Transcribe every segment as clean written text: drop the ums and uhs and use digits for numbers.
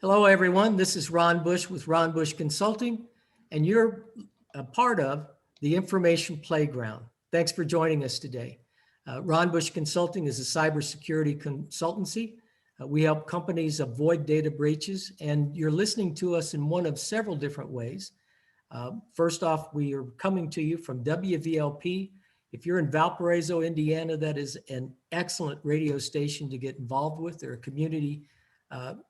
Hello, everyone. This is Ron Bush with Ron Bush Consulting, and you're a part of the Information Playground. Thanks for joining us today. Ron Bush Consulting is a cybersecurity consultancy. We help companies avoid data breaches, and you're listening to us in one of several different ways. First off, we are coming to you from WVLP. If you're in Valparaiso, Indiana, that is an excellent radio station to get involved with. They're a community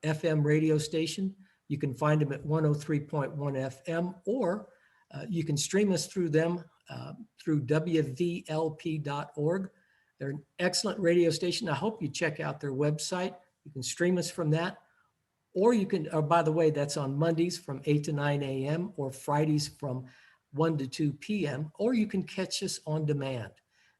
FM radio station. You can find them at 103.1 FM, or you can stream us through them through wvlp.org. They're an excellent radio station. I hope you check out their website. You can stream us from that. Or you can, by the way, that's on Mondays from 8 to 9 a.m. or Fridays from 1 to 2 p.m. Or you can catch us on demand.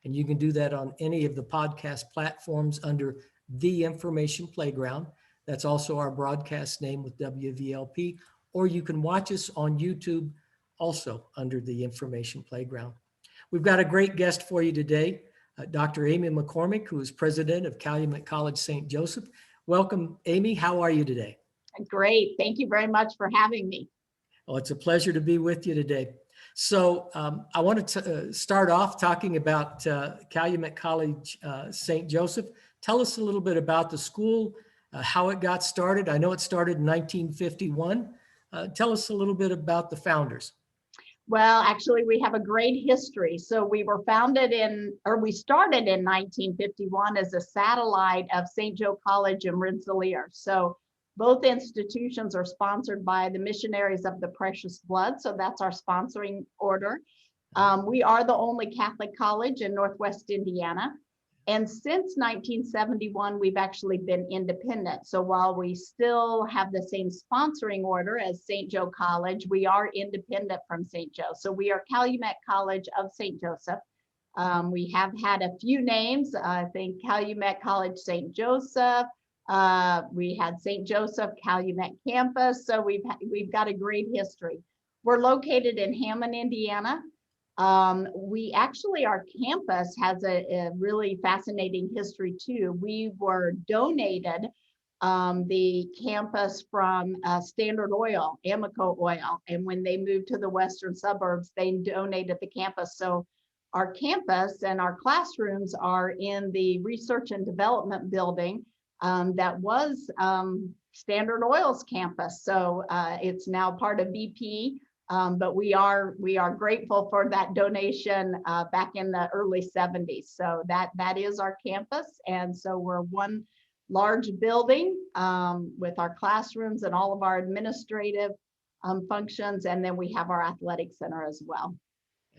And you can do that on any of the podcast platforms under The Information Playground. That's also our broadcast name with WVLP. Or you can watch us on YouTube also under The Information Playground. We've got a great guest for you today, Dr. Amy McCormack, who is president of Calumet College, St. Joseph. Welcome, Amy. How are you today? Great. Thank you very much for having me. Oh, it's a pleasure to be with you today. So I wanted to start off talking about Calumet College, St. Joseph. Tell us a little bit about the school, how it got started. I know it started in 1951. Tell us a little bit about the founders. Well, actually, we have a great history. So we started in 1951 as a satellite of St. Joe College in Rensselaer. So both institutions are sponsored by the Missionaries of the Precious Blood. So that's our sponsoring order. We are the only Catholic college in Northwest Indiana. And since 1971, we've actually been independent. So while we still have the same sponsoring order as St. Joe College, we are independent from St. Joe. So we are Calumet College of St. Joseph. We have had a few names. I think Calumet College St. Joseph. We had St. Joseph Calumet Campus. So we've got a great history. We're located in Hammond, Indiana. Our campus has a really fascinating history too. We were donated the campus from Standard Oil, Amoco Oil, and when they moved to the western suburbs, they donated the campus. So our campus and our classrooms are in the research and development building that was Standard Oil's campus. So it's now part of BP. But we are grateful for that donation back in the early 70s. So that is our campus. And so we're one large building with our classrooms and all of our administrative functions. And then we have our athletic center as well.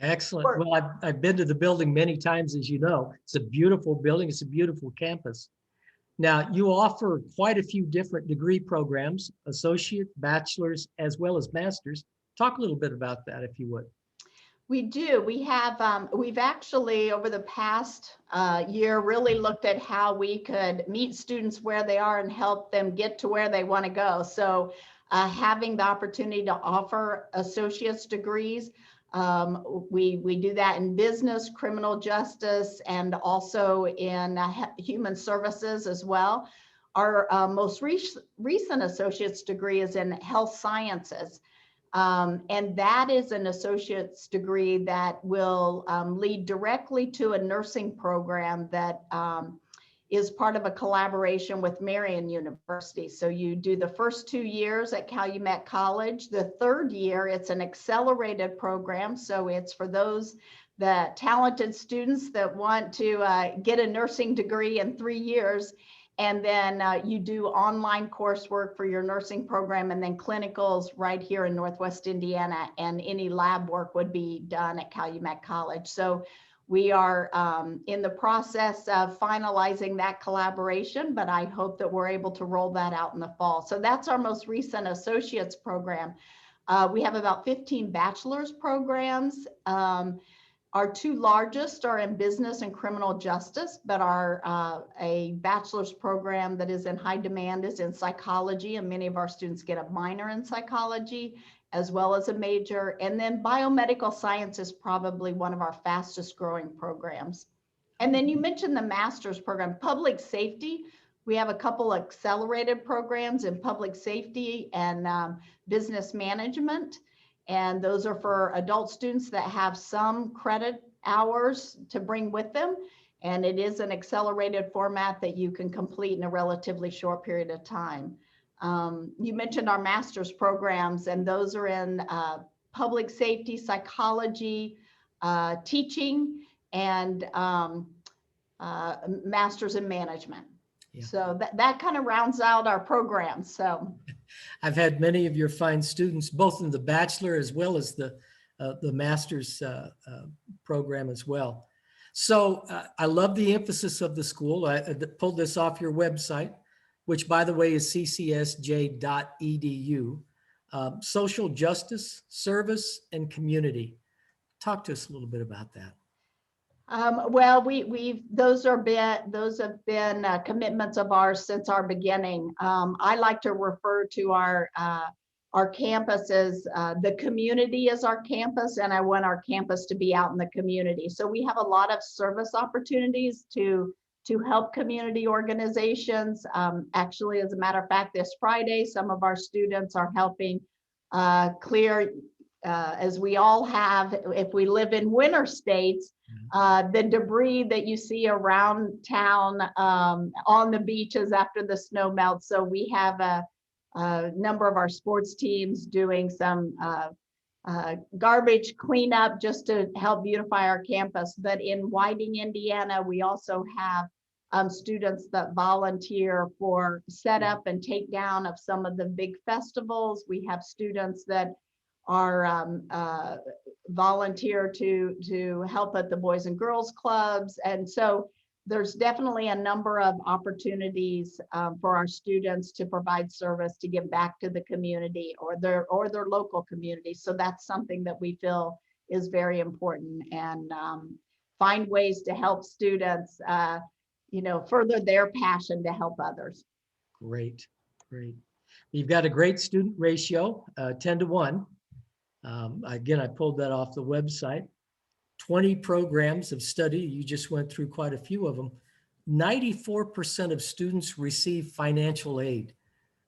Excellent. Well, I've been to the building many times, as you know. It's a beautiful building. It's a beautiful campus. Now, you offer quite a few different degree programs, associate, bachelor's, as well as master's. Talk a little bit about that, if you would. We do. We have, we've actually over the past year really looked at how we could meet students where they are and help them get to where they want to go. So having the opportunity to offer associate's degrees, we do that in business, criminal justice, and also in human services as well. Our most recent associate's degree is in health sciences. And that is an associate's degree that will lead directly to a nursing program that is part of a collaboration with Marian University. So you do the first 2 years at Calumet College. The third year, it's an accelerated program. So it's for the talented students that want to get a nursing degree in 3 years. And then you do online coursework for your nursing program and then clinicals right here in Northwest Indiana, and any lab work would be done at Calumet College. So we are in the process of finalizing that collaboration, but I hope that we're able to roll that out in the fall. So that's our most recent associate's program. We have about 15 bachelor's programs. Our two largest are in business and criminal justice, but a bachelor's program that is in high demand is in psychology, and many of our students get a minor in psychology as well as a major. And then biomedical science is probably one of our fastest growing programs. And then you mentioned the master's program, public safety. We have a couple accelerated programs in public safety and business management. And those are for adult students that have some credit hours to bring with them. And it is an accelerated format that you can complete in a relatively short period of time. You mentioned our master's programs, and those are in public safety, psychology, teaching, and master's in management. Yeah. So that kind of rounds out our program. So I've had many of your fine students, both in the bachelor as well as the master's program as well. So I love the emphasis of the school. I pulled this off your website, which, by the way, is ccsj.edu. Social justice, service, and community. Talk to us a little bit about that. Well, those have been commitments of ours since our beginning. I like to refer to our campus as the community as our campus, and I want our campus to be out in the community. So we have a lot of service opportunities to help community organizations. Actually, as a matter of fact, this Friday, some of our students are helping clear, as we all have, if we live in winter states, the debris that you see around town on the beaches after the snow melts. So we have a number of our sports teams doing some garbage cleanup just to help beautify our campus. But in Whiting, Indiana, we also have students that volunteer for setup and takedown of some of the big festivals. We have students that are volunteer to help at the Boys and Girls Clubs. And so there's definitely a number of opportunities for our students to provide service, to give back to the community or their local community. So that's something that we feel is very important, and find ways to help students further their passion to help others. Great. You've got a great student ratio, 10-1. Again, I pulled that off the website. 20 programs of study. You just went through quite a few of them. 94% of students receive financial aid.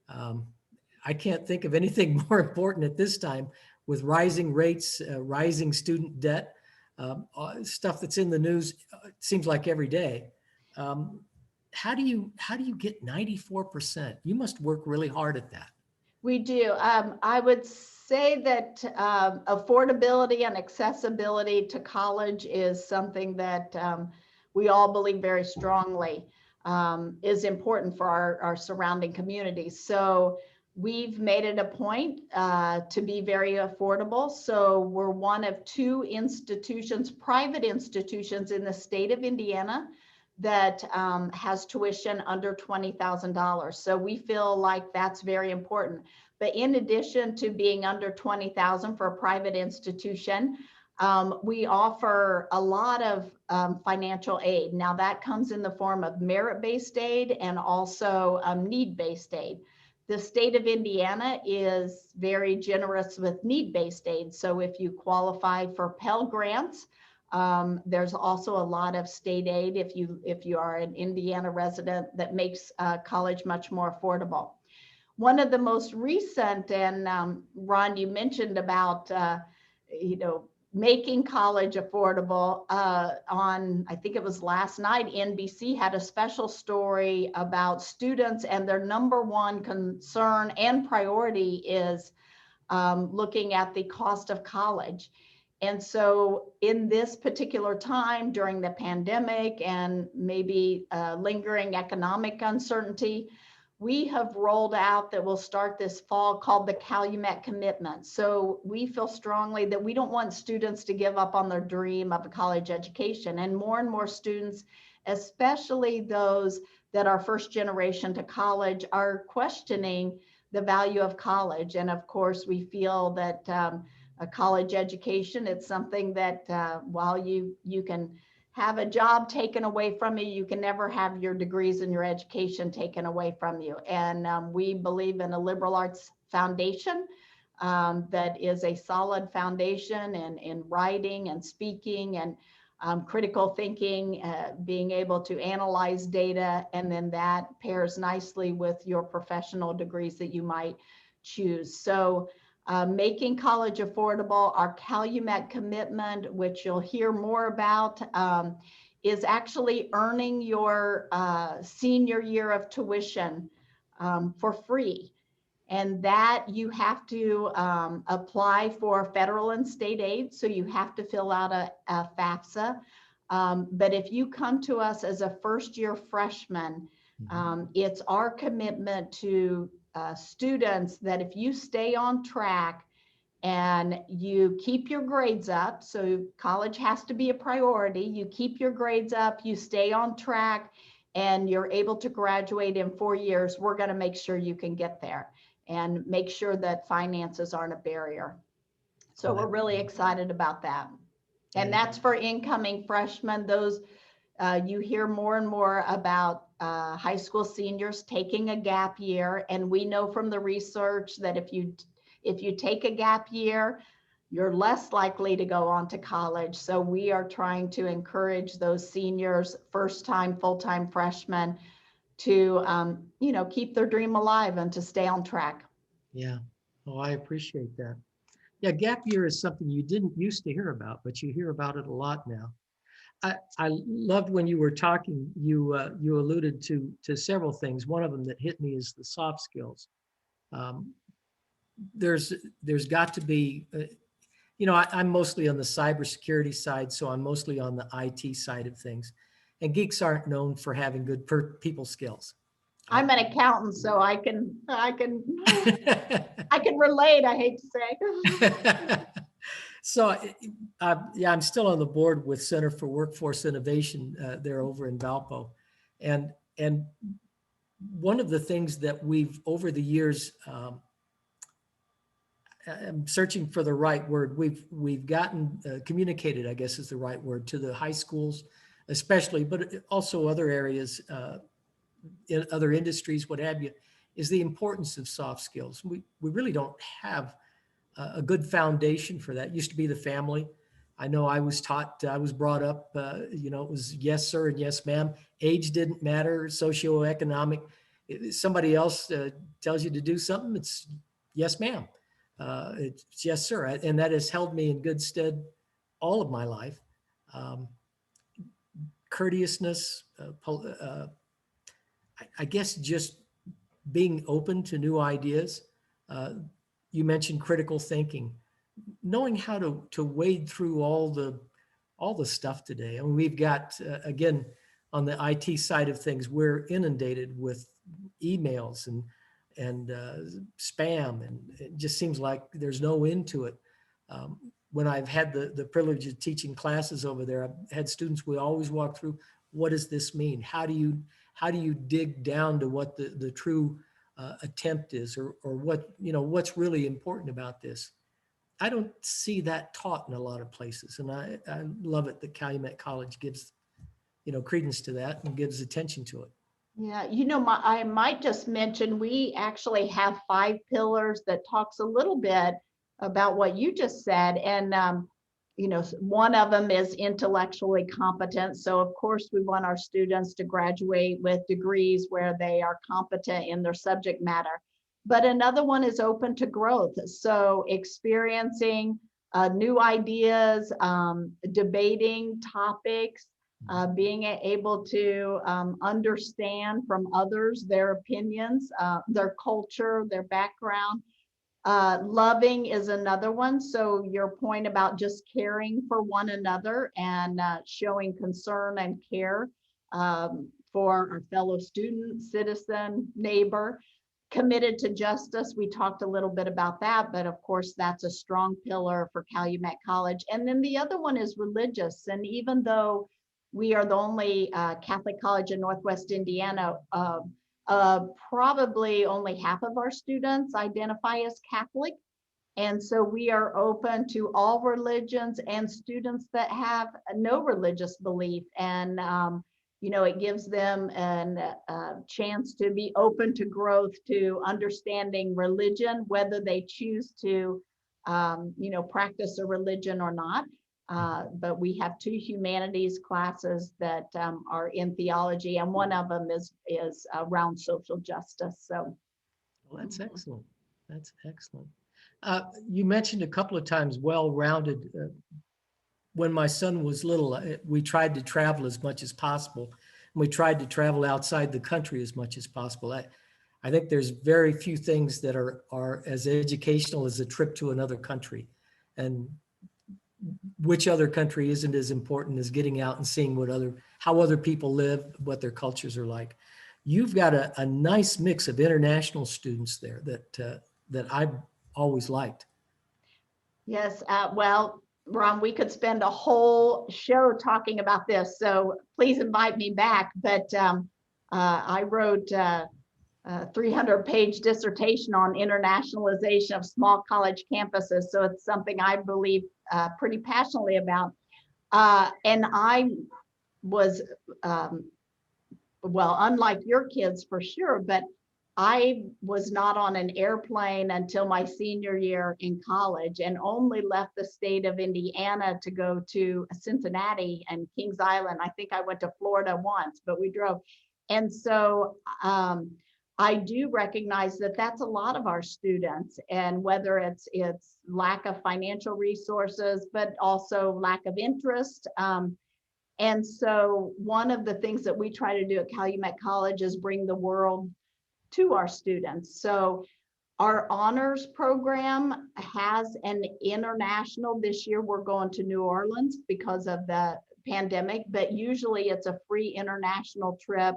I can't think of anything more important at this time with rising rates, rising student debt, stuff that's in the news, it seems like every day. How do you get 94%? You must work really hard at that. We do. I would say that affordability and accessibility to college is something that we all believe very strongly is important for our surrounding communities. So we've made it a point to be very affordable. So we're one of 2 institutions, private institutions in the state of Indiana, that has tuition under $20,000. So we feel like that's very important. But in addition to being under $20,000 for a private institution, we offer a lot of financial aid. Now that comes in the form of merit-based aid and also need-based aid. The state of Indiana is very generous with need-based aid. So if you qualify for Pell Grants, there's also a lot of state aid if you are an Indiana resident, that makes college much more affordable. One of the most recent, and Ron, you mentioned about making college affordable. On, I think it was last night, NBC had a special story about students, and their #1 concern and priority is looking at the cost of college. And so in this particular time during the pandemic and maybe lingering economic uncertainty, we have rolled out, that will start this fall, called the Calumet Commitment. So we feel strongly that we don't want students to give up on their dream of a college education. And more students, especially those that are first generation to college, are questioning the value of college. And of course, we feel that a college education, it's something that while you can have a job taken away from you, you can never have your degrees and your education taken away from you. And we believe in a liberal arts foundation that is a solid foundation in writing and speaking. And critical thinking, being able to analyze data, and then that pairs nicely with your professional degrees that you might choose. So making college affordable, our Calumet commitment, which you'll hear more about, is actually earning your senior year of tuition for free. And that you have to apply for federal and state aid. So you have to fill out a FAFSA. But if you come to us as a first-year freshman, it's our commitment to students that if you stay on track and you keep your grades up, so college has to be a priority, you keep your grades up, you stay on track, and you're able to graduate in 4 years, we're going to make sure you can get there and make sure that finances aren't a barrier. So we're really excited about that. And that's for incoming freshmen. Those you hear more and more about high school seniors taking a gap year. And we know from the research that if you take a gap year, you're less likely to go on to college. So we are trying to encourage those seniors, first-time, full-time freshmen, to keep their dream alive and to stay on track. Yeah. Oh, I appreciate that. Yeah, gap year is something you didn't used to hear about, but you hear about it a lot now. I loved when you were talking, you alluded to several things. One of them that hit me is the soft skills. There's got to be, I'm mostly on the cybersecurity side, so I'm mostly on the IT side of things. And geeks aren't known for having good people skills. I'm an accountant, so I can relate, I hate to say. So, yeah, I'm still on the board with Center for Workforce Innovation there over in Valpo. And one of the things that we've, over the years, I'm searching for the right word, we've gotten communicated, I guess is the right word, to the high schools especially, but also other areas, in other industries, what have you, is the importance of soft skills. We really don't have a good foundation for that. It used to be the family. I know I was brought up, it was yes, sir, and yes, ma'am. Age didn't matter, socioeconomic. If somebody else tells you to do something, it's yes, ma'am. It's yes, sir. And that has held me in good stead all of my life. Courteousness, I guess just being open to new ideas. You mentioned critical thinking, knowing how to wade through all the stuff today. I mean, we've got, again, on the IT side of things, we're inundated with emails and spam, and it just seems like there's no end to it. When I've had the privilege of teaching classes over there, I've had students, we always walk through, what does this mean? How do you dig down to what the true attempt is, or what's really important about this? I don't see that taught in a lot of places, and I love it that Calumet College gives credence to that and gives attention to it. Yeah, I might just mention, we actually have 5 pillars that talks a little bit about what you just said. And, one of them is intellectually competent. So of course we want our students to graduate with degrees where they are competent in their subject matter. But another one is open to growth. So experiencing new ideas, debating topics, being able to understand from others their opinions, their culture, their background. Loving is another one. So your point about just caring for one another and showing concern and care for our fellow student, citizen, neighbor. Committed to justice, we talked a little bit about that, but of course that's a strong pillar for Calumet College. And then the other one is religious. And even though we are the only Catholic college in Northwest Indiana, probably only half of our students identify as Catholic. And so we are open to all religions and students that have no religious belief. And, it gives them a chance to be open to growth, to understanding religion, whether they choose to, practice a religion or not. But we have 2 humanities classes that are in theology, and one of them is around social justice. So Well, that's excellent. That's excellent. You mentioned a couple of times well-rounded. When my son was little, we tried to travel as much as possible. And we tried to travel outside the country as much as possible. I think there's very few things that are as educational as a trip to another country. And which other country isn't as important as getting out and seeing how other people live, what their cultures are like. You've got a nice mix of international students there that I've always liked. yes, well, Ron, we could spend a whole show talking about this, so please invite me back. But I wrote a 300-page dissertation on internationalization of small college campuses, so it's something I believe pretty passionately about. And I was, well, unlike your kids for sure, but I was not on an airplane until my senior year in college, and only left the state of Indiana to go to Cincinnati and Kings Island. I think I went to Florida once, but we drove. And so I do recognize that that's a lot of our students, and whether it's lack of financial resources, but also lack of interest. And so one of the things that we try to do at Calumet College is bring the world to our students. So our honors program has an international. This year we're going to New Orleans because of the pandemic, but usually it's a free international trip,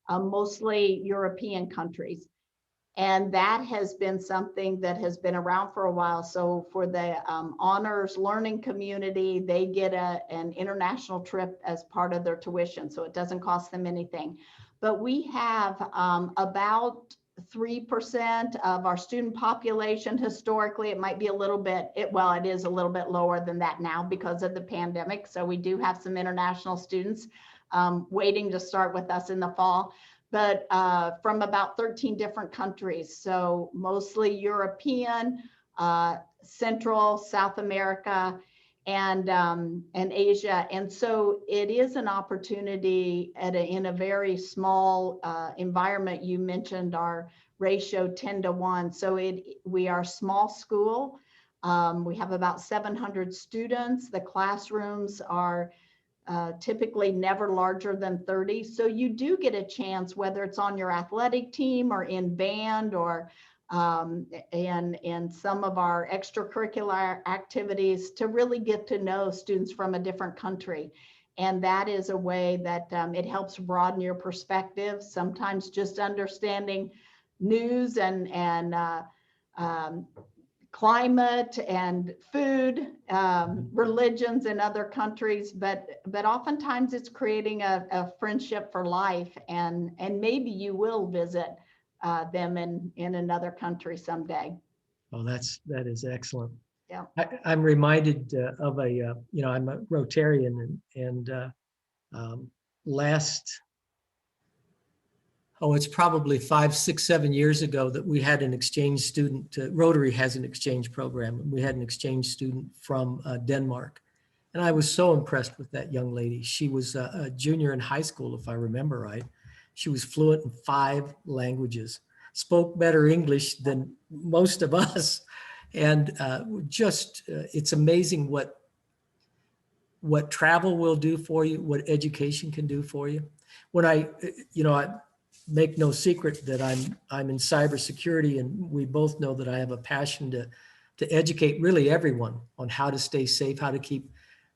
mostly European countries. And that has been something that has been around for a while. So for the honors learning community, they get an international trip as part of their tuition. So it doesn't cost them anything. But we have about 3% of our student population. Historically, it might be a little bit, well, it is a little bit lower than that now because of the pandemic. So we do have some international students waiting to start with us in the fall, but from about 13 different countries. So mostly European, Central, South America, and Asia. And so it is an opportunity in a very small environment. You mentioned our ratio 10-1. So we are a small school. We have about 700 students. The classrooms are typically never larger than 30. So you do get a chance, whether it's on your athletic team or in band or and some of our extracurricular activities, to really get to know students from a different country. And that is a way that it helps broaden your perspective. Sometimes just understanding news and climate and food, religions in other countries, but oftentimes it's creating a friendship for life, and maybe you will visit them in another country someday. Oh, that is excellent. Yeah. I'm reminded of I'm a Rotarian, and it's probably 5, 6, 7 years ago that we had an exchange student. Rotary has an exchange program, and we had an exchange student from Denmark. And I was so impressed with that young lady. She was a junior in high school, if I remember right. She was fluent in 5 languages, spoke better English than most of us. And it's amazing what travel will do for you, what education can do for you. When I make no secret that I'm in cybersecurity, and we both know that I have a passion to educate really everyone on how to stay safe, how to keep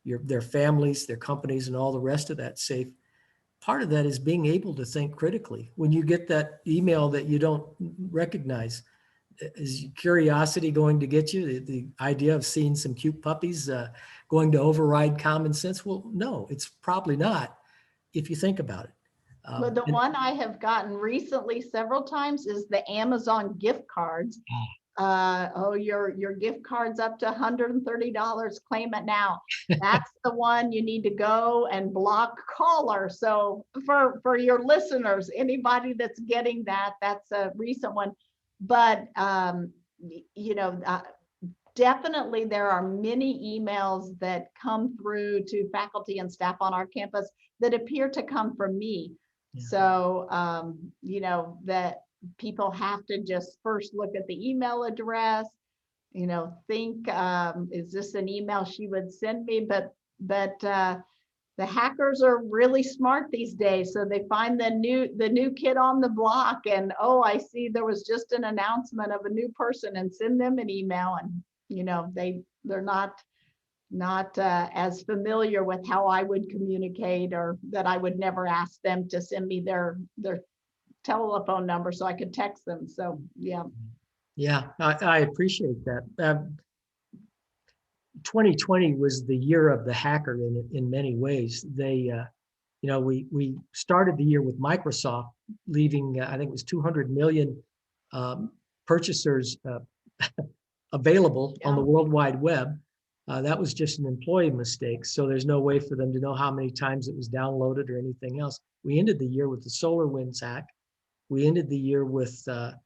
their families, their companies, and all the rest of that safe. Part of that is being able to think critically. When you get that email that you don't recognize, is curiosity going to get you? The idea of seeing some cute puppies going to override common sense? Well, no, it's probably not, if you think about it. Well, the one I have gotten recently several times is the Amazon gift cards. Your gift card's up to $130. Claim it now. That's the one you need to go and block caller. So for your listeners, anybody that's getting that, that's a recent one. But definitely there are many emails that come through to faculty and staff on our campus that appear to come from me. Yeah. So, that people have to just first look at the email address, think, is this an email she would send me? But the hackers are really smart these days. So they find the new kid on the block, and oh, I see there was just an announcement of a new person, and send them an email. And they're not as familiar with how I would communicate, or that I would never ask them to send me their telephone number so I could text them. So yeah. Yeah, I appreciate that. 2020 was the year of the hacker in many ways. We started the year with Microsoft leaving, I think it was 200 million purchasers available on the World Wide Web. That was just an employee mistake. So there's no way for them to know how many times it was downloaded or anything else. We ended the year with the SolarWinds hack. We ended the year with the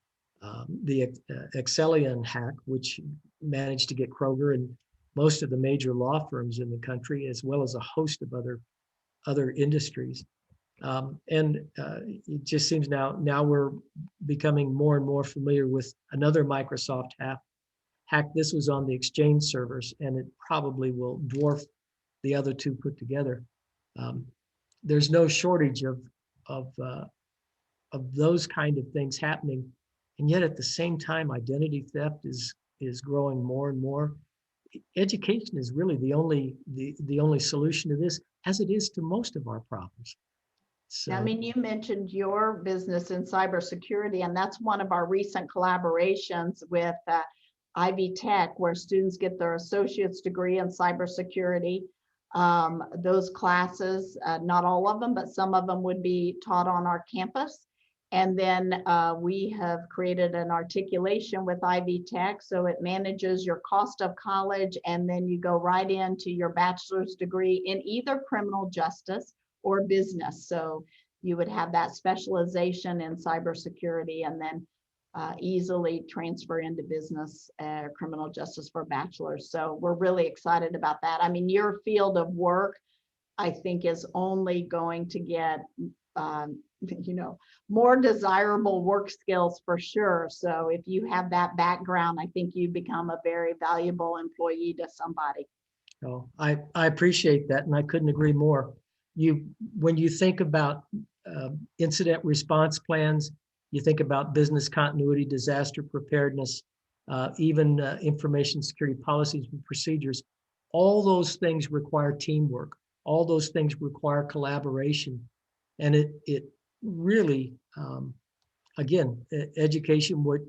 Excellion hack, which managed to get Kroger and most of the major law firms in the country, as well as a host of other industries. It just seems now we're becoming more and more familiar with another Microsoft hack. This was on the Exchange servers, and it probably will dwarf the other two put together. There's no shortage of those kind of things happening, and yet at the same time, identity theft is growing more and more. Education is really the only solution to this, as it is to most of our problems. So, I mean, you mentioned your business in cybersecurity, and that's one of our recent collaborations with Ivy Tech, where students get their associate's degree in cybersecurity. Those classes, not all of them, but some of them would be taught on our campus. And then we have created an articulation with Ivy Tech, so it manages your cost of college, and then you go right into your bachelor's degree in either criminal justice or business. So you would have that specialization in cybersecurity, and then easily transfer into business, criminal justice for bachelor's. So we're really excited about that. I mean, your field of work, I think, is only going to get more desirable work skills for sure. So if you have that background, I think you become a very valuable employee to somebody. oh, I appreciate that, and I couldn't agree more. When you think about incident response plans, you think about business continuity, disaster preparedness, even information security policies and procedures. All those things require teamwork. All those things require collaboration. And it really, again, education, what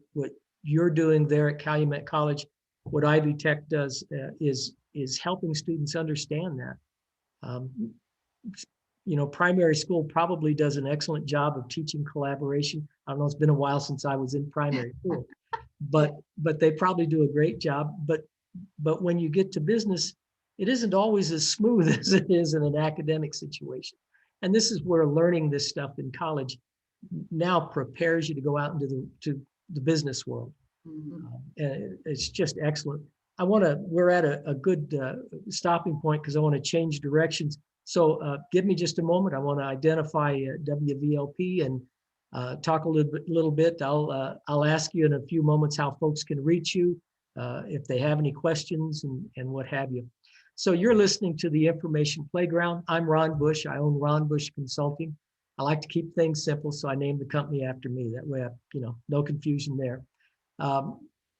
you're doing there at Calumet College, what Ivy Tech does is helping students understand that. Primary school probably does an excellent job of teaching collaboration. I don't know, it's been a while since I was in primary school, but they probably do a great job. But when you get to business, it isn't always as smooth as it is in an academic situation. And this is where learning this stuff in college now prepares you to go out into the business world. And it's just excellent. We're at a good stopping point because I want to change directions. So give me just a moment. I want to identify WVLP and talk a little bit. I'll ask you in a few moments how folks can reach you, if they have any questions and what have you. So you're listening to the Information Playground. I'm Ron Bush. I own Ron Bush Consulting. I like to keep things simple, so I named the company after me. That way, no confusion there.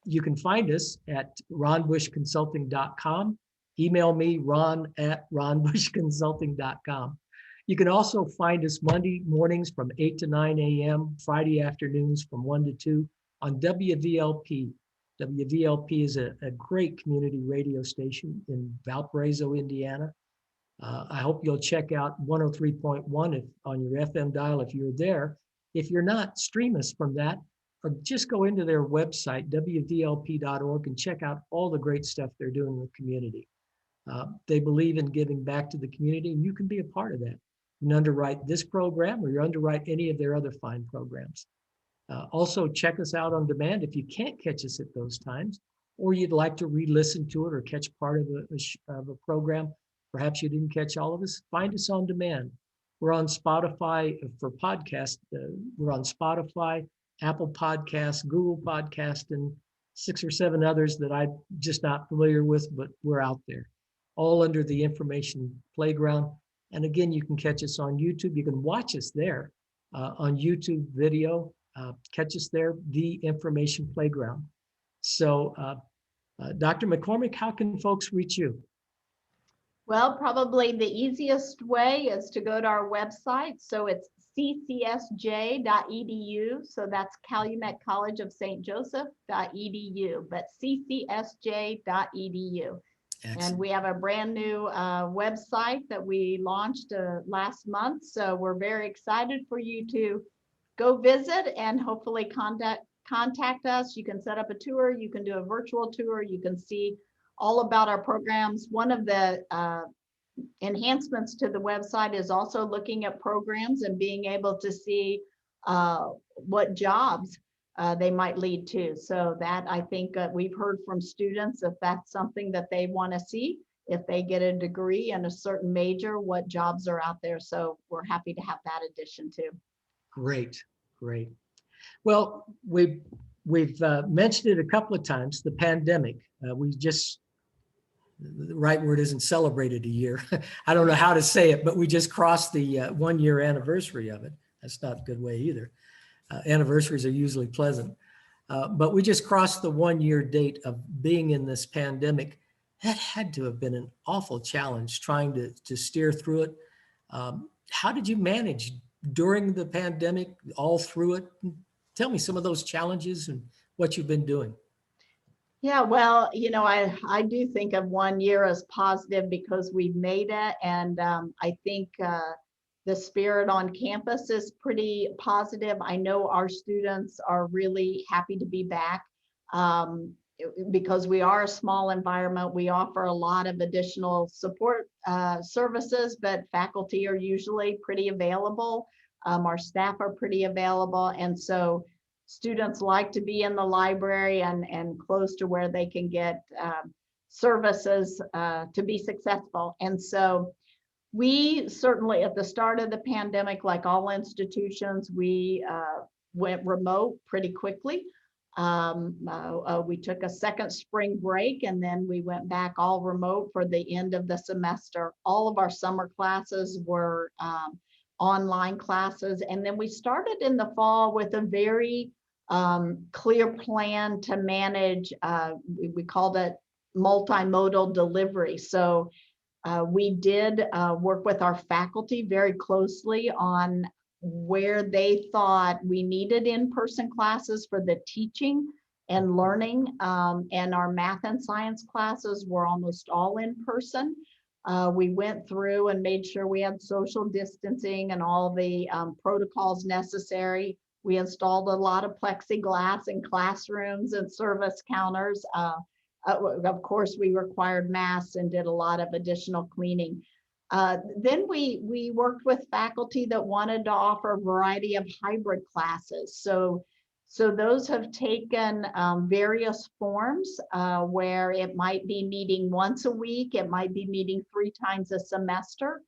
You can find us at ronbushconsulting.com. Email me, ron@ronbushconsulting.com. You can also find us Monday mornings from 8 to 9 a.m., Friday afternoons from 1 to 2 on WVLP. WVLP is a great community radio station in Valparaiso, Indiana. I hope you'll check out 103.1 on your FM dial if you're there. If you're not, stream us from that, or just go into their website, wvlp.org, and check out all the great stuff they're doing in the community. They believe in giving back to the community, and you can be a part of that. You can underwrite this program, or you underwrite any of their other fine programs. Also, check us out on demand if you can't catch us at those times. or you'd like to re-listen to it or catch part of a program, perhaps you didn't catch all of us, find us on demand. We're on Spotify for podcasts. We're on Spotify, Apple Podcasts, Google Podcasts, and 6 or 7 others that I'm just not familiar with, but we're out there, all under the Information Playground. And again, you can catch us on YouTube. You can watch us there on YouTube video. Catch us there, the Information Playground. So, Dr. McCormack, how can folks reach you? Well, probably the easiest way is to go to our website. So it's ccsj.edu. So that's Calumet College of St. Joseph.edu, but ccsj.edu. And we have a brand new website that we launched last month. So we're very excited for you to go visit and hopefully contact us. You can set up a tour. You can do a virtual tour. You can see all about our programs. One of the enhancements to the website is also looking at programs and being able to see what jobs they might lead to. So that I think we've heard from students, if that's something that they want to see, if they get a degree in a certain major, what jobs are out there. So we're happy to have that addition too. Great, great. Well, we've mentioned it a couple of times, the pandemic. We just, the right word isn't celebrated a year. I don't know how to say it, but we just crossed the 1-year anniversary of it. That's not a good way either. Anniversaries are usually pleasant. But we just crossed the 1-year date of being in this pandemic. That had to have been an awful challenge trying to steer through it. How did you manage during the pandemic, all through it? Tell me some of those challenges and what you've been doing. Yeah, well, you know, I do think of 1 year as positive because we've made it. And I think the spirit on campus is pretty positive. I know our students are really happy to be back because we are a small environment. We offer a lot of additional support services, but faculty are usually pretty available. Our staff are pretty available. And so students like to be in the library and close to where they can get services to be successful. And so we certainly, at the start of the pandemic, like all institutions, we went remote pretty quickly. We took a second spring break and then we went back all remote for the end of the semester. All of our summer classes were online classes. And then we started in the fall with a very clear plan to manage, we called it multimodal delivery. So we did work with our faculty very closely on where they thought we needed in-person classes for the teaching and learning. And our math and science classes were almost all in person. We went through and made sure we had social distancing and all the protocols necessary. We installed a lot of plexiglass in classrooms and service counters. Of course, we required masks and did a lot of additional cleaning. Then we worked with faculty that wanted to offer a variety of hybrid classes. So those have taken various forms where it might be meeting once a week, it might be meeting 3 times a semester.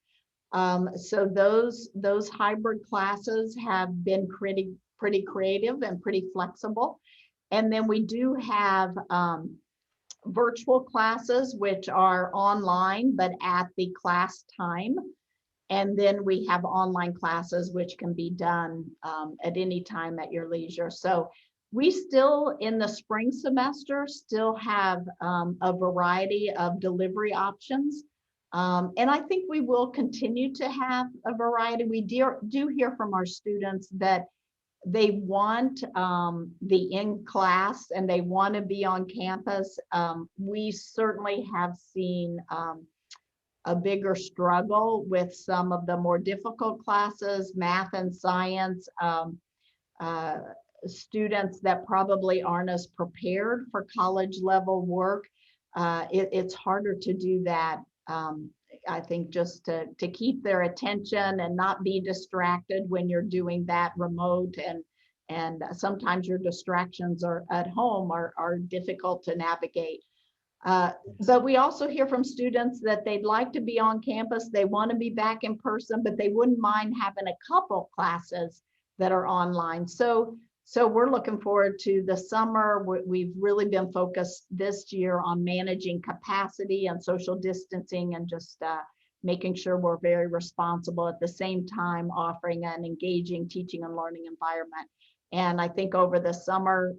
So those hybrid classes have been pretty creative and pretty flexible. And then we do have virtual classes, which are online, but at the class time. And then we have online classes, which can be done at any time at your leisure. So we still, in the spring semester, still have a variety of delivery options. And I think we will continue to have a variety. We do hear from our students that they want the in-class and they want to be on campus. We certainly have seen a bigger struggle with some of the more difficult classes, math and science, students that probably aren't as prepared for college level work. It's harder to do that. I think just to keep their attention and not be distracted when you're doing that remote and sometimes your distractions are at home are difficult to navigate. But we also hear from students that they'd like to be on campus, they want to be back in person, but they wouldn't mind having a couple classes that are online. So we're looking forward to the summer. We've really been focused this year on managing capacity and social distancing, and just making sure we're very responsible, at the same time offering an engaging teaching and learning environment. And I think over the summer,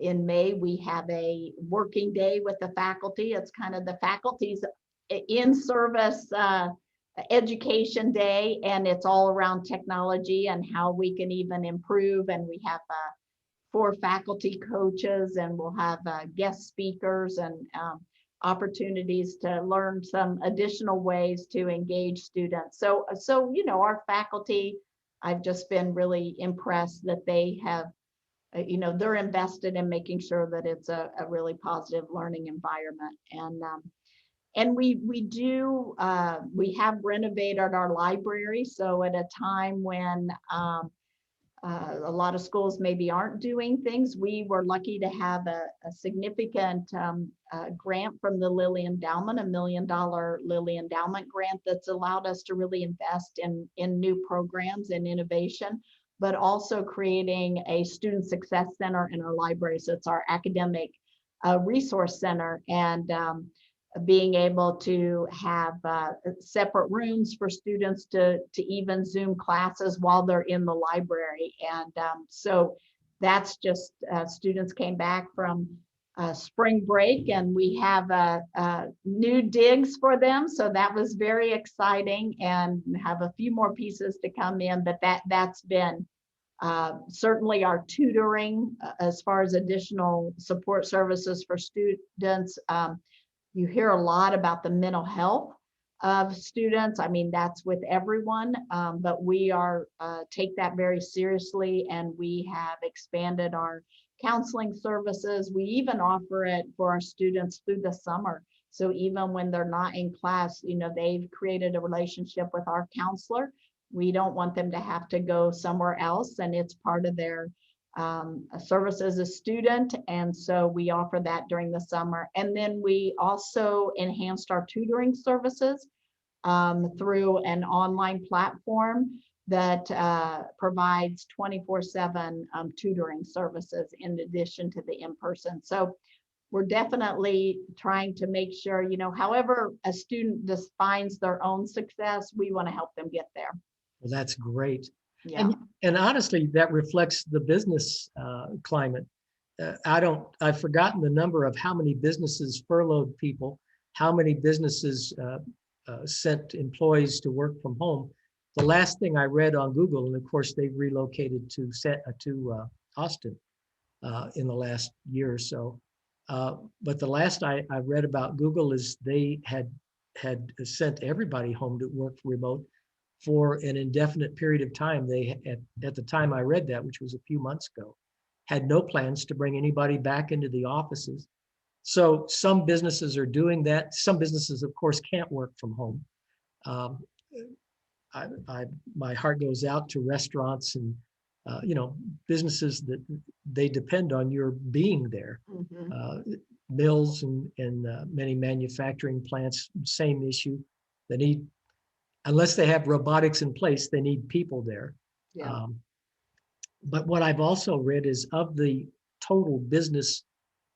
in May, we have a working day with the faculty. It's kind of the faculty's in-service education day, and it's all around technology and how we can even improve. And we have 4 faculty coaches, and we'll have guest speakers and opportunities to learn some additional ways to engage students. So our faculty, I've just been really impressed that they have, they're invested in making sure that it's a really positive learning environment. And we have renovated our library. So at a time when a lot of schools maybe aren't doing things, we were lucky to have a significant grant from the Lilly Endowment, $1 million Lilly Endowment grant that's allowed us to really invest in new programs and innovation, but also creating a student success center in our library. So it's our academic resource center, and being able to have separate rooms for students to even Zoom classes while they're in the library. And so that's just, students came back from spring break, and we have new digs for them. So that was very exciting, and have a few more pieces to come in, but that's been certainly our tutoring as far as additional support services for students. You hear a lot about the mental health of students. I mean, that's with everyone, but we take that very seriously, and we have expanded our counseling services. We even offer it for our students through the summer. So even when they're not in class, they've created a relationship with our counselor. We don't want them to have to go somewhere else, and it's part of their service as a student. And so we offer that during the summer. And then we also enhanced our tutoring services through an online platform that provides 24/7 tutoring services in addition to the in-person. So we're definitely trying to make sure, however a student defines their own success, we want to help them get there. Well, that's great. Yeah. And honestly, that reflects the business climate. I've forgotten the number of how many businesses furloughed people, how many businesses sent employees to work from home. The last thing I read on Google, and of course they've relocated to Austin in the last year or so. But the last I read about Google is they had sent everybody home to work remote for an indefinite period of time. They, at the time I read that, which was a few months ago, had no plans to bring anybody back into the offices. So some businesses are doing that. Some businesses, of course, can't work from home. My heart goes out to restaurants and businesses that they depend on your being there. Mm-hmm. Mills and many manufacturing plants, same issue. They need, unless they have robotics in place, they need people there. Yeah. But what I've also read is, of the total business,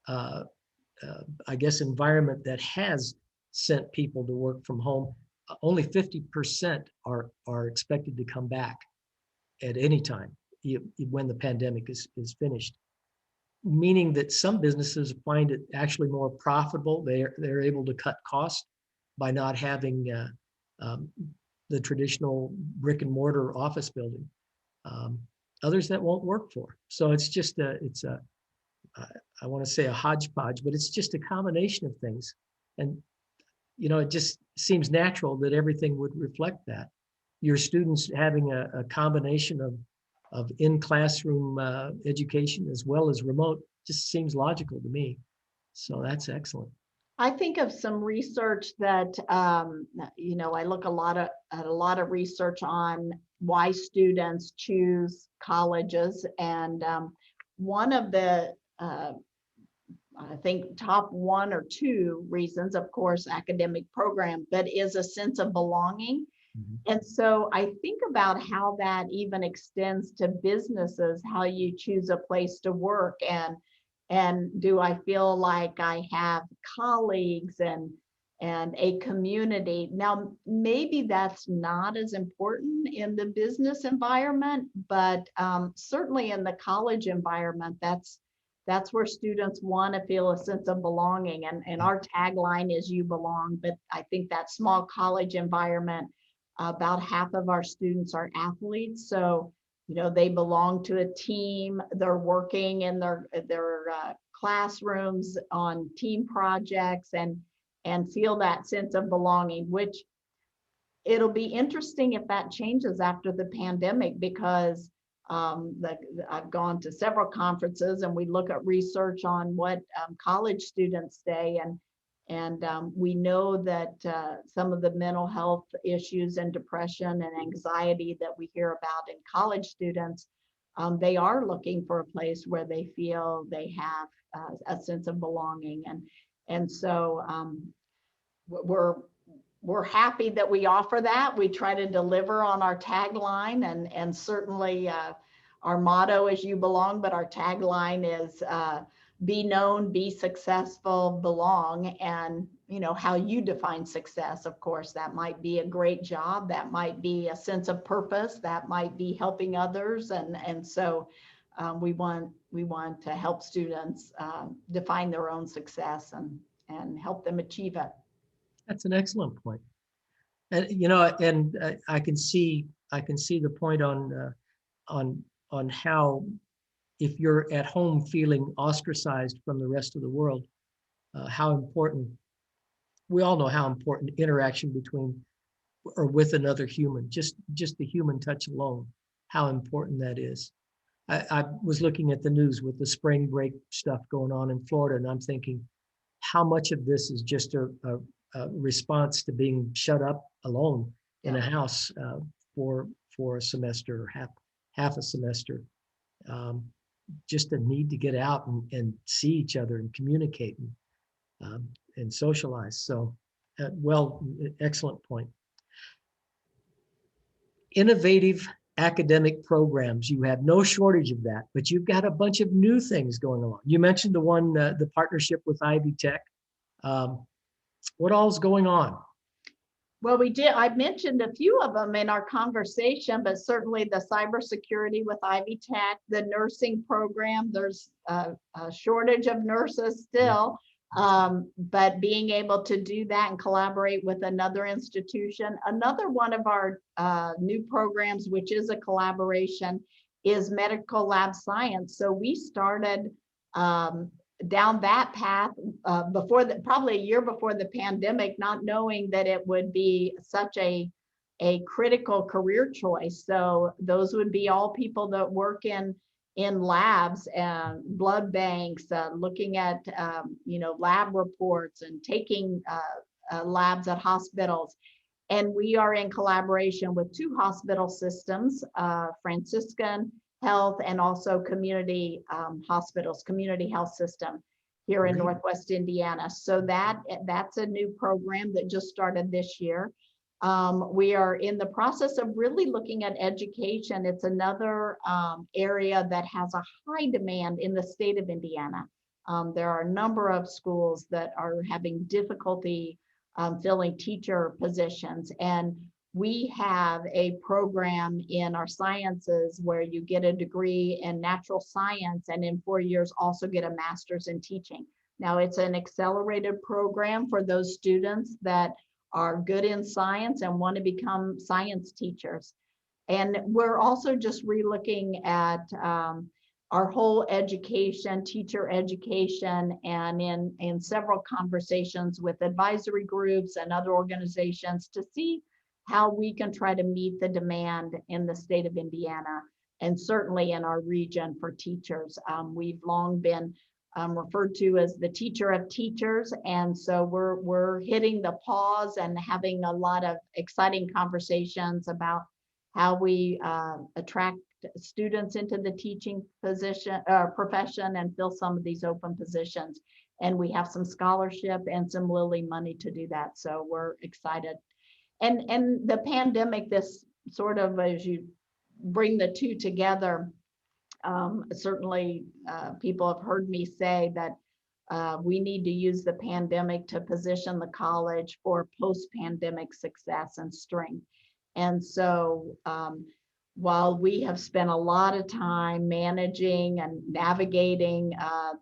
I guess, environment that has sent people to work from home, only 50% are expected to come back at any time when the pandemic is finished. Meaning that some businesses find it actually more profitable. They're able to cut costs by not having the traditional brick and mortar office building. Others that won't work for. So it's just I want to say a hodgepodge, but it's just a combination of things. And, it just seems natural that everything would reflect that. Your students having a combination of in-classroom education as well as remote just seems logical to me. So that's excellent. I think of some research that, I look at a lot of research on why students choose colleges. And one of the, I think, top one or two reasons, of course, academic program, but is a sense of belonging. And so I think about how that even extends to businesses, how you choose a place to work, and do I feel like I have colleagues and a community. Now, maybe that's not as important in the business environment, but certainly in the college environment, that's where students want to feel a sense of belonging. And our tagline is "You belong," but I think that small college environment, about half of our students are athletes. So, they belong to a team. They're working in their classrooms on team projects and feel that sense of belonging, which it'll be interesting if that changes after the pandemic, because I've gone to several conferences and we look at research on what college students say, and we know that some of the mental health issues and depression and anxiety that we hear about in college students, they are looking for a place where they feel they have a sense of belonging. And so we're happy that we offer that. We try to deliver on our tagline, and certainly our motto is "You belong," but our tagline is be known, be successful, belong. And how you define success, of course, that might be a great job, that might be a sense of purpose, that might be helping others. And so we want to help students define their own success and help them achieve it. That's an excellent point. And I can see the point on how, if you're at home feeling ostracized from the rest of the world, how important, we all know how important interaction between or with another human, just the human touch alone, how important that is. I was looking at the news with the spring break stuff going on in Florida, and I'm thinking, how much of this is just a response to being shut up alone in a house for a semester or half a semester, just a need to get out and see each other and communicate and socialize. So, excellent point. Innovative academic programs, you have no shortage of that, but you've got a bunch of new things going along. You mentioned the partnership with Ivy Tech. What all's going on? Well, we did. I mentioned a few of them in our conversation, but certainly the cybersecurity with Ivy Tech, the nursing program. There's a shortage of nurses still, but being able to do that and collaborate with another institution. Another one of our new programs, which is a collaboration, is medical lab science. So we started down that path probably a year before the pandemic, not knowing that it would be such a critical career choice. So those would be all people that work in labs and blood banks, looking at lab reports and taking labs at hospitals. And we are in collaboration with two hospital systems, Franciscan Health and also community hospitals, community health system here in Northwest Indiana. So that's a new program that just started this year. We are in the process of really looking at education. It's another area that has a high demand in the state of Indiana. There are a number of schools that are having difficulty filling teacher positions, and we have a program in our sciences where you get a degree in natural science and in 4 years also get a master's in teaching. Now, it's an accelerated program for those students that are good in science and want to become science teachers. And we're also just relooking at our whole education, teacher education, and in several conversations with advisory groups and other organizations to see how we can try to meet the demand in the state of Indiana and certainly in our region for teachers. We've long been referred to as the teacher of teachers, and so we're hitting the pause and having a lot of exciting conversations about how we attract students into the teaching position profession and fill some of these open positions. And we have some scholarship and some Lilly money to do that. So we're excited. And the pandemic, this sort of, as you bring the two together, certainly people have heard me say that we need to use the pandemic to position the college for post-pandemic success and strength. And so while we have spent a lot of time managing and navigating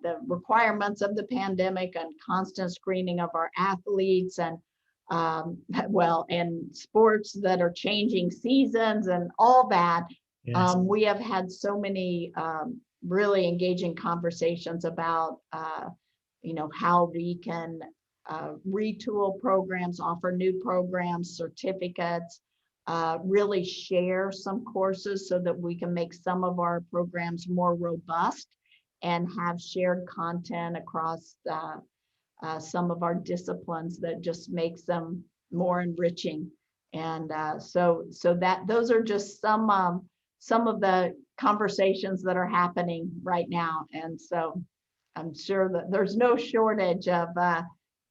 the requirements of the pandemic and constant screening of our athletes and and sports that are changing seasons and all that, Yes. we have had so many really engaging conversations about how we can retool programs, offer new programs, certificates, really share some courses so that we can make some of our programs more robust and have shared content across some of our disciplines that just makes them more enriching. And so that those are just some of the conversations that are happening right now. And so I'm sure that there's no shortage of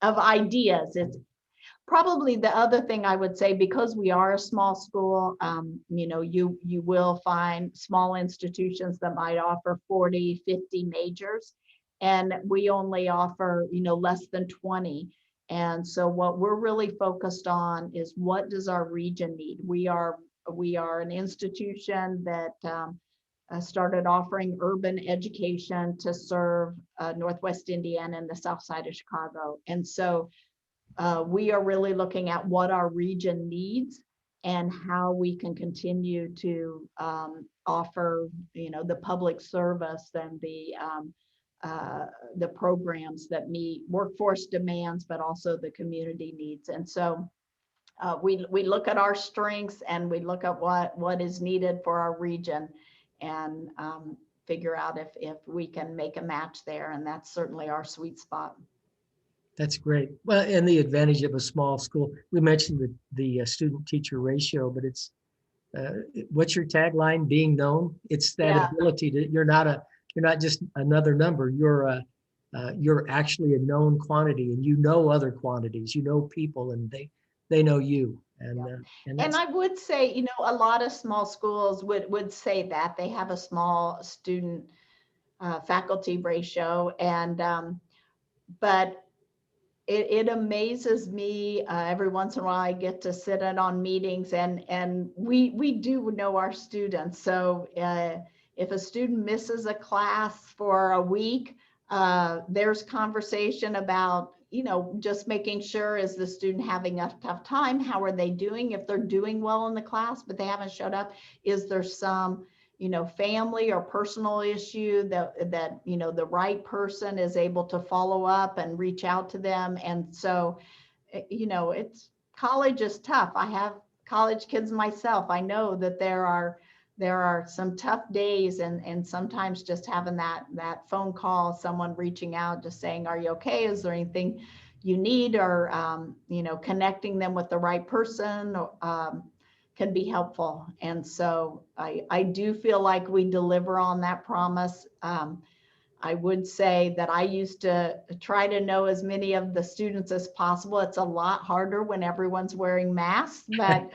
ideas. It's probably the other thing I would say, because we are a small school, you will find small institutions that might offer 40, 50 majors, and we only offer, less than 20. And so what we're really focused on is, what does our region need? We are an institution that started offering urban education to serve Northwest Indiana and the South Side of Chicago. And so we are really looking at what our region needs and how we can continue to offer, the public service and the programs that meet workforce demands, but also the community needs. And so we look at our strengths and we look at what is needed for our region, and figure out if we can make a match there. And that's certainly our sweet spot. That's great. Well, and the advantage of a small school, we mentioned the student-teacher ratio, but it's, what's your tagline? Being known. It's that ability to, you're not just another number. You're actually a known quantity, and you know other quantities. You know people, and they know you. And I would say, a lot of small schools would say that they have a small student faculty ratio, and but it amazes me every once in a while. I get to sit in on meetings, and we do know our students. So if a student misses a class for a week, there's conversation about, just making sure, is the student having a tough time? How are they doing? If they're doing well in the class but they haven't showed up, is there some family or personal issue that the right person is able to follow up and reach out to them? And so it's, college is tough. I have college kids myself. I know that there are some tough days, and sometimes just having that phone call, someone reaching out, just saying, are you okay? Is there anything you need? Or connecting them with the right person can be helpful. And so I do feel like we deliver on that promise. I would say that I used to try to know as many of the students as possible. It's a lot harder when everyone's wearing masks, but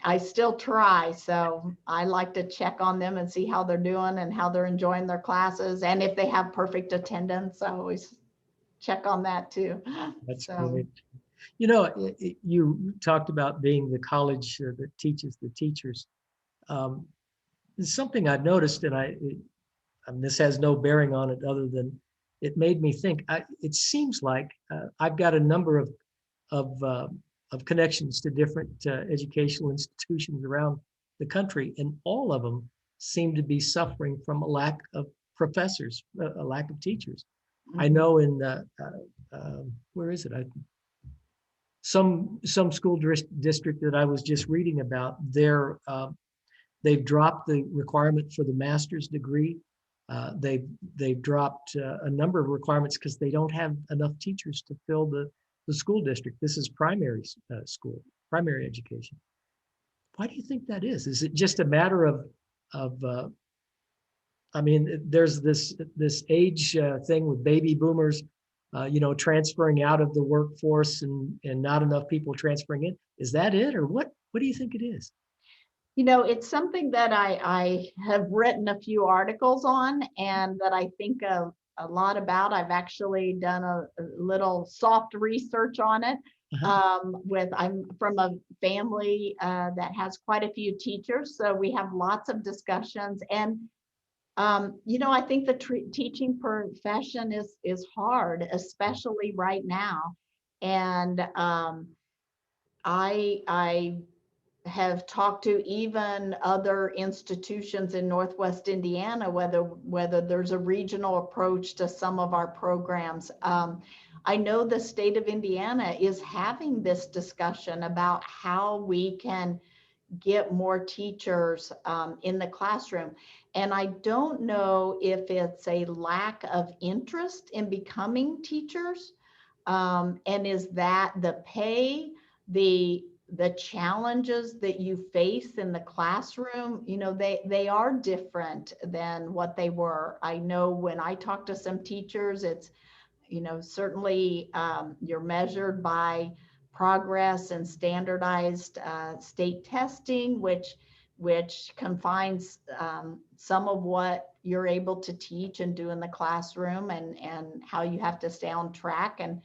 I still try. So I like to check on them and see how they're doing and how they're enjoying their classes. And if they have perfect attendance, I always check on that too. That's great. You talked about being the college that teaches the teachers. It's something I've noticed, and this has no bearing on it other than it made me think. It seems like I've got a number of connections to different educational institutions around the country, and all of them seem to be suffering from a lack of professors, a lack of teachers. Mm-hmm. I know in where is it? Some school district that I was just reading about, they've dropped the requirement for the master's degree. They've dropped a number of requirements because they don't have enough teachers to fill the school district. This is primary school, primary education. Why do you think that is? Is it just a matter of I mean, there's this age thing with baby boomers, transferring out of the workforce and not enough people transferring in. Is that it, or what? What do you think it is? It's something that I have written a few articles on and that I think a lot about. I've actually done a little soft research on it. I'm from a family that has quite a few teachers, so we have lots of discussions. And I think the teaching profession is hard, especially right now. And I have talked to even other institutions in Northwest Indiana, whether there's a regional approach to some of our programs. I know the state of Indiana is having this discussion about how we can get more teachers in the classroom. And I don't know if it's a lack of interest in becoming teachers, and is that the pay, the challenges that you face in the classroom, they are different than what they were. I know when I talk to some teachers, it's, certainly you're measured by progress and standardized state testing, which confines some of what you're able to teach and do in the classroom, and how you have to stay on track. And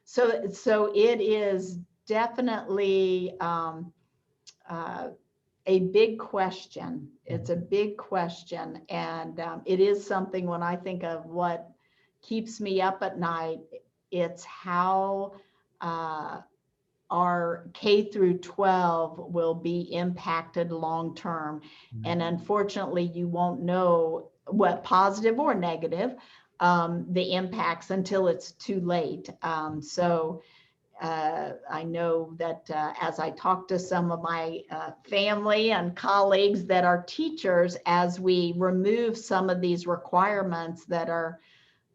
so it is definitely a big question. It's a big question. And it is something, when I think of what keeps me up at night, it's how our K through 12 will be impacted long term. And unfortunately, you won't know what positive or negative the impacts until it's too late. I know that as I talk to some of my family and colleagues that are teachers, as we remove some of these requirements that are,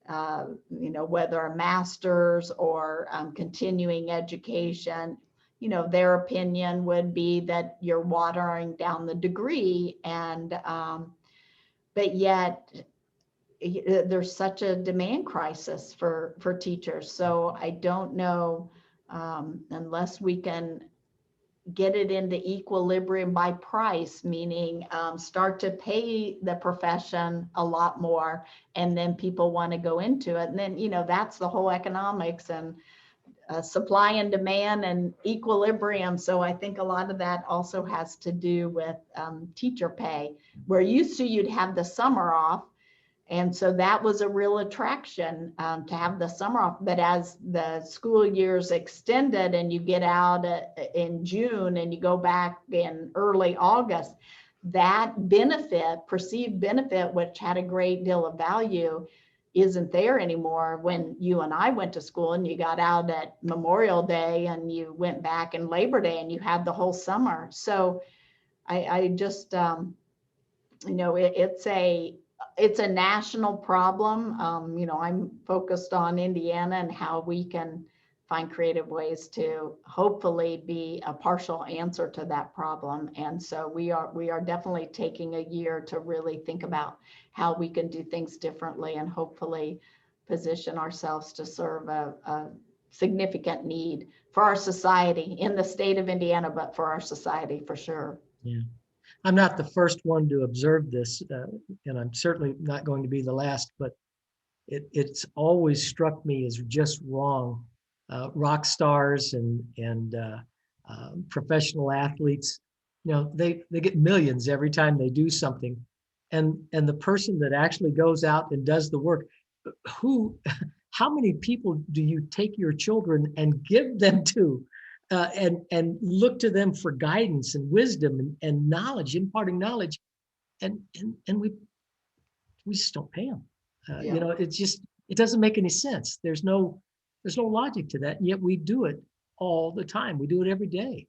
whether a master's or continuing education, their opinion would be that you're watering down the degree. And, but yet, there's such a demand crisis for teachers. So I don't know, unless we can get it into equilibrium by price, meaning start to pay the profession a lot more, and then people want to go into it. And then, that's the whole economics and supply and demand and equilibrium. So I think a lot of that also has to do with teacher pay, where used to you'd have the summer off. And so that was a real attraction to have the summer off. But as the school years extended and you get out in June and you go back in early August, that perceived benefit, which had a great deal of value, isn't there anymore. When you and I went to school and you got out at Memorial Day and you went back in Labor Day and you had the whole summer. So I just, it's a national problem. I'm focused on Indiana and how we can find creative ways to hopefully be a partial answer to that problem. And so we are definitely taking a year to really think about how we can do things differently and hopefully position ourselves to serve a significant need for our society in the state of Indiana, but for our society for sure. Yeah. I'm not the first one to observe this, and I'm certainly not going to be the last, but it's always struck me as just wrong. Rock stars and professional athletes, they get millions every time they do something, and the person that actually goes out and does the work, how many people do you take your children and give them to? And look to them for guidance and wisdom and knowledge, imparting knowledge, and we just don't pay them. Yeah. It doesn't make any sense. There's no logic to that, and yet we do it all the time. We do it every day.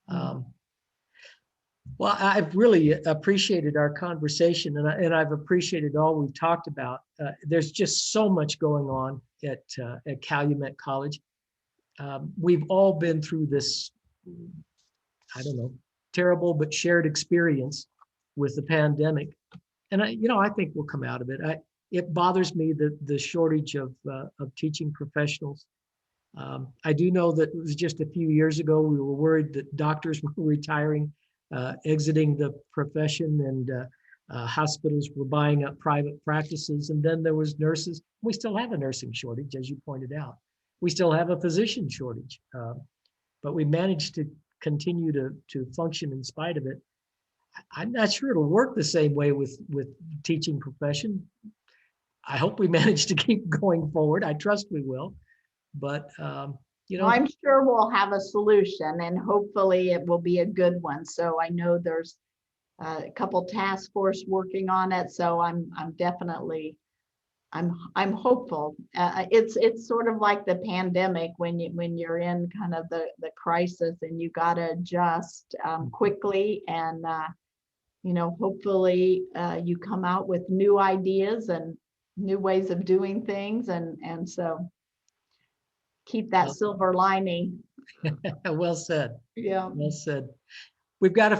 Well, I've really appreciated our conversation, and I've appreciated all we've talked about. There's just so much going on at Calumet College. We've all been through this, I don't know, terrible but shared experience with the pandemic. And I think we'll come out of it. It bothers me that the shortage of teaching professionals. I do know that it was just a few years ago, we were worried that doctors were retiring, exiting the profession, and hospitals were buying up private practices. And then there was nurses. We still have a nursing shortage, as you pointed out. We still have a physician shortage, but we managed to continue to function in spite of it. I'm not sure it'll work the same way with teaching profession. I hope we manage to keep going forward. I trust we will. But, Well, I'm sure we'll have a solution, and hopefully it will be a good one. So I know there's a couple task force working on it. So I'm definitely, I'm hopeful. It's sort of like the pandemic when you're in kind of the crisis and you got to adjust quickly, and hopefully you come out with new ideas and new ways of doing things, and so keep that silver lining. Well said. Yeah. Well said. We've got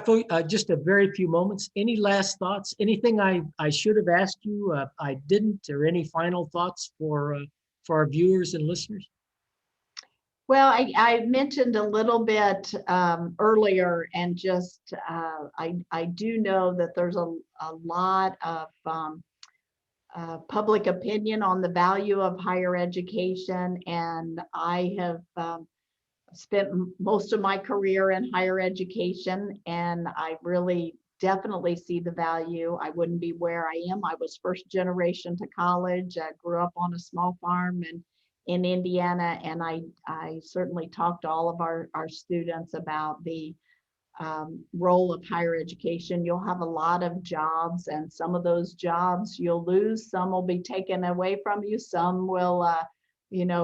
just a very few moments. Any last thoughts? Anything I should have asked you I didn't, or any final thoughts for our viewers and listeners? Well, I mentioned a little bit earlier, and just I do know that there's a lot of public opinion on the value of higher education, and I have spent most of my career in higher education, and I really definitely see the value. I wouldn't be where I am. I was first generation to college. I grew up on a small farm in Indiana, and I certainly talk to all of our students about the role of higher education. You'll have a lot of jobs, and some of those jobs you'll lose. Some will be taken away from you. Some will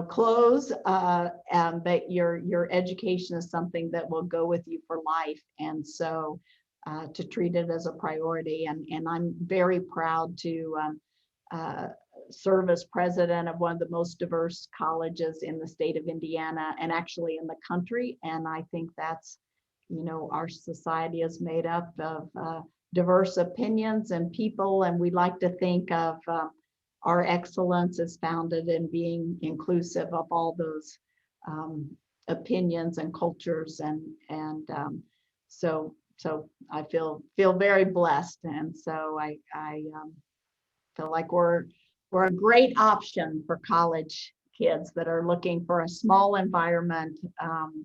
close, but your education is something that will go with you for life. And so to treat it as a priority, and I'm very proud to serve as president of one of the most diverse colleges in the state of Indiana, and actually in the country. And I think that's, our society is made up of diverse opinions and people, and we like to think of our excellence is founded in being inclusive of all those opinions and cultures, and so I feel very blessed, and so I feel like we're a great option for college kids that are looking for a small environment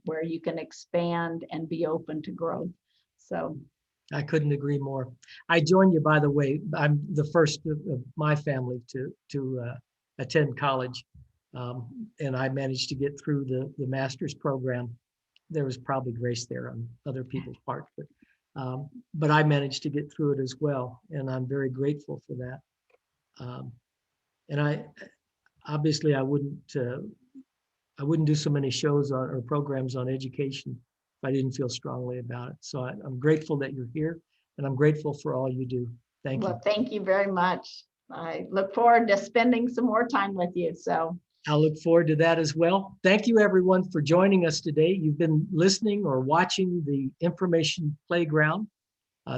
where you can expand and be open to growth. So I couldn't agree more. I join you, by the way. I'm the first of my family to attend college, and I managed to get through the master's program. There was probably grace there on other people's part, but I managed to get through it as well, and I'm very grateful for that. And I obviously I wouldn't do so many shows or programs on education if I didn't feel strongly about it. So I'm grateful that you're here, and I'm grateful for all you do. Thank you. Well, thank you very much. I look forward to spending some more time with you. So I'll look forward to that as well. Thank you, everyone, for joining us today. You've been listening or watching the Information Playground.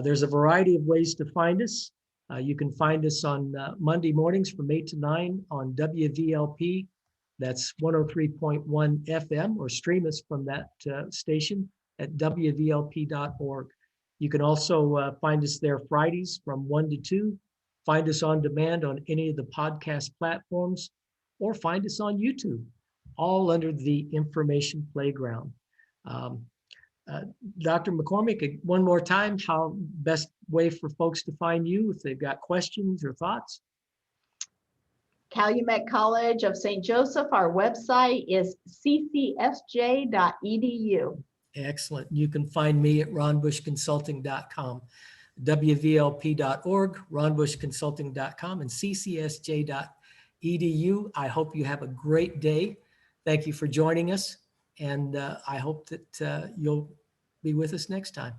There's a variety of ways to find us. You can find us on Monday mornings from 8 to 9 on WVLP. That's 103.1 FM, or stream us from that station at wvlp.org. You can also find us there Fridays from 1 to 2. Find us on demand on any of the podcast platforms, or find us on YouTube, all under the Information Playground. Dr. McCormack, one more time, how best way for folks to find you if they've got questions or thoughts? Calumet College of St. Joseph, our website is ccsj.edu. Excellent. You can find me at ronbushconsulting.com, wvlp.org, ronbushconsulting.com, and ccsj.edu. I hope you have a great day. Thank you for joining us, and I hope that you'll be with us next time.